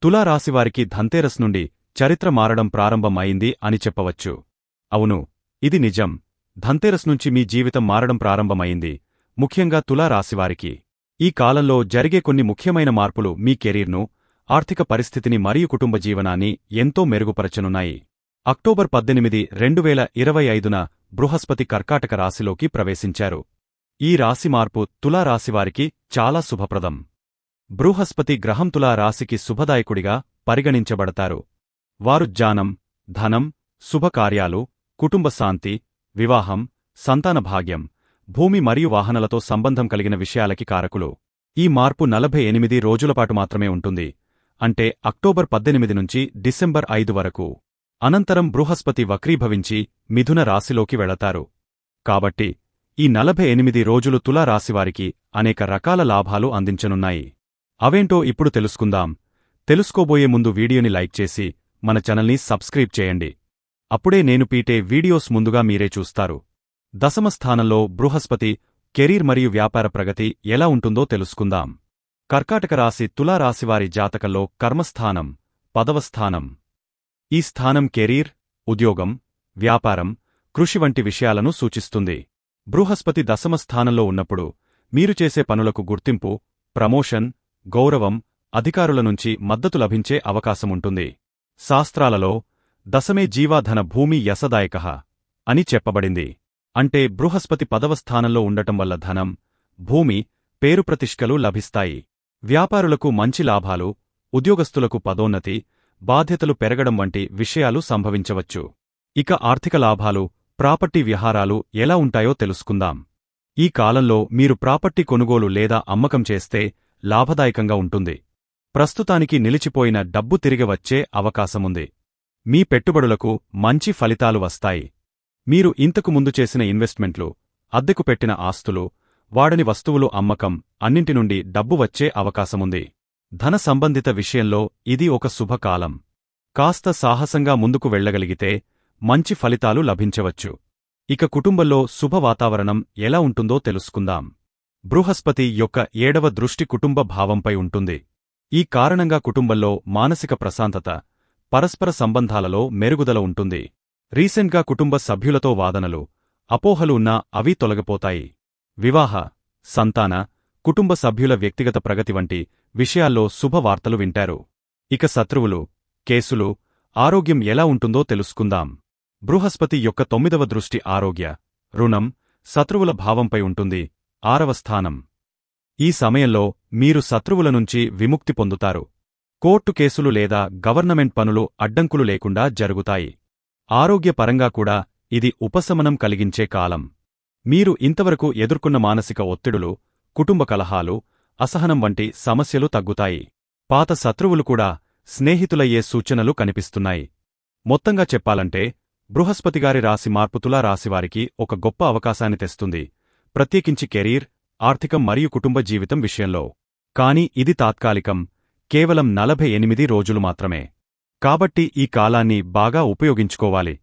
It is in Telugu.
తులా రాశివారికి ధన్తేరస్ నుండి చరిత్ర మారడం ప్రారంభం అయింది అని చెప్పవచ్చు. అవును, ఇది నిజం. ధన్తేరస్ నుంచి మీ జీవితం మారడం ప్రారంభమైంది, ముఖ్యంగా తులా రాశివారికి. ఈ కాలంలో జరిగే కొన్ని ముఖ్యమైన మార్పులు మీ కెరీర్ను, ఆర్థిక పరిస్థితిని మరియు కుటుంబ జీవనాన్ని ఎంతో మెరుగుపరచనున్నాయి. అక్టోబర్ 18, 2025న బృహస్పతి కర్కాటక రాశిలోకి ప్రవేశించారు. ఈ రాశి మార్పు తులా రాశివారికి చాలా శుభప్రదం. బృహస్పతి గ్రహం తులా రాశికి శుభదాయకుడిగా పరిగణించబడతారు. వారు జ్ఞానం, ధనం, శుభకార్యాలు, కుటుంబ శాంతి, వివాహం, సంతాన భాగ్యం, భూమి మరియు వాహనాలతో సంబంధం కలిగిన విషయాలకి కారకులు. ఈ మార్పు 48 రోజులపాటు మాత్రమే ఉంటుంది, అంటే అక్టోబర్ 18 నుంచి డిసెంబర్ 5 వరకు. అనంతరం బృహస్పతి వక్రీభవించి మిథున రాశిలోకి వెళతారు. కాబట్టి ఈ 48 రోజులు తులా రాశివారికి అనేక రకాల లాభాలు అందించనున్నాయి. అవేంటో ఇప్పుడు తెలుసుకుందాం. తెలుసుకోబోయే ముందు వీడియోని లైక్ చేసి మన ఛానల్ని సబ్స్క్రైబ్ చేయండి. అప్పుడే నేను పీటే వీడియోస్ ముందుగా మీరే చూస్తారు. దశమ స్థానంలో బృహస్పతి కెరీర్ మరియు వ్యాపార ప్రగతి ఎలా ఉంటుందో తెలుసుకుందాం. కర్కాటక రాశి తులా రాశివారి జాతకంలో కర్మస్థానం, 10వ స్థానం. ఈ స్థానం కెరీర్, ఉద్యోగం, వ్యాపారం, కృషి వంటి విషయాలను సూచిస్తుంది. బృహస్పతి దశమ స్థానంలో ఉన్నప్పుడు మీరు చేసే పనులకు గుర్తింపు, ప్రమోషన్, గౌరవం, అధికారుల నుంచి మద్దతు లభించే అవకాశముంటుంది. శాస్త్రాలలో దశమే జీవాధన భూమి యసదాయకః అని చెప్పబడింది. అంటే బృహస్పతి 10వ స్థానంలో ఉండటం వల్ల ధనం, భూమి, పేరుప్రతిష్ఠలు లభిస్తాయి. వ్యాపారులకు మంచి లాభాలు, ఉద్యోగస్తులకు పదోన్నతి, బాధ్యతలు పెరగడం వంటి విషయాలు సంభవించవచ్చు. ఇక ఆర్థిక లాభాలు, ప్రాపర్టీ వ్యవహారాలు ఎలా ఉంటాయో తెలుసుకుందాం. ఈ కాలంలో మీరు ప్రాపర్టీ కొనుగోలు లేదా అమ్మకం చేస్తే లాభదాయకంగా ఉంటుంది. ప్రస్తుతానికి నిలిచిపోయిన డబ్బు తిరిగి వచ్చే అవకాశముంది. మీ పెట్టుబడులకు మంచి ఫలితాలు వస్తాయి. మీరు ఇంతకు ముందు చేసిన ఇన్వెస్ట్మెంట్లు, అద్దెకు పెట్టిన ఆస్తులు, వాడని వస్తువులు అమ్మకం అన్నింటి నుండి డబ్బు వచ్చే అవకాశముంది. ధన సంబంధిత విషయంలో ఇది ఒక శుభకాలం. కాస్త సాహసంగా ముందుకు వెళ్లగలిగితే మంచి ఫలితాలు లభించవచ్చు. ఇక కుటుంబంలో శుభ వాతావరణం ఎలా ఉంటుందో తెలుసుకుందాం. బృహస్పతి యొక్క 7వ దృష్టి కుటుంబ భావంపై ఉంటుంది. ఈ కారణంగా కుటుంబంలో మానసిక ప్రశాంతత, పరస్పర సంబంధాలలో మెరుగుదల ఉంటుంది. రీసెంట్గా కుటుంబ సభ్యులతో వాదనలు, అపోహలు ఉన్నా అవి తొలగిపోతాయి. వివాహ, సంతాన, కుటుంబ సభ్యుల వ్యక్తిగత ప్రగతి వంటి విషయాల్లో శుభవార్తలు వింటారు. ఇక శత్రువులు, కేసులు, ఆరోగ్యం ఎలా ఉంటుందో తెలుసుకుందాం. బృహస్పతి యొక్క 9వ దృష్టి ఆరోగ్య, రుణం, శత్రువుల భావంపై ఉంటుంది, 6వ స్థానం. ఈ సమయంలో మీరు శత్రువుల నుంచి విముక్తి పొందుతారు. కోర్టు కేసులు లేదా గవర్నమెంట్ పనులు అడ్డంకులు లేకుండా జరుగుతాయి. ఆరోగ్యపరంగా కూడా ఇది ఉపశమనం కలిగించే కాలం. మీరు ఇంతవరకు ఎదుర్కొన్న మానసిక ఒత్తిడులు, కుటుంబ కలహాలు, అసహనం వంటి సమస్యలు తగ్గుతాయి. పాత శత్రువులు కూడా స్నేహితులయ్యే సూచనలు కనిపిస్తున్నాయి. మొత్తంగా చెప్పాలంటే బృహస్పతిగారి రాశి మార్పు తులా రాశివారికి ఒక గొప్ప అవకాశాన్ని తెస్తుంది, ప్రత్యేకించి కెరీర్, ఆర్థికం మరియు కుటుంబ జీవితం విషయంలో. కానీ ఇది తాత్కాలికం, కేవలం 48 రోజులు మాత్రమే. కాబట్టి ఈ కాలాన్ని బాగా ఉపయోగించుకోవాలి.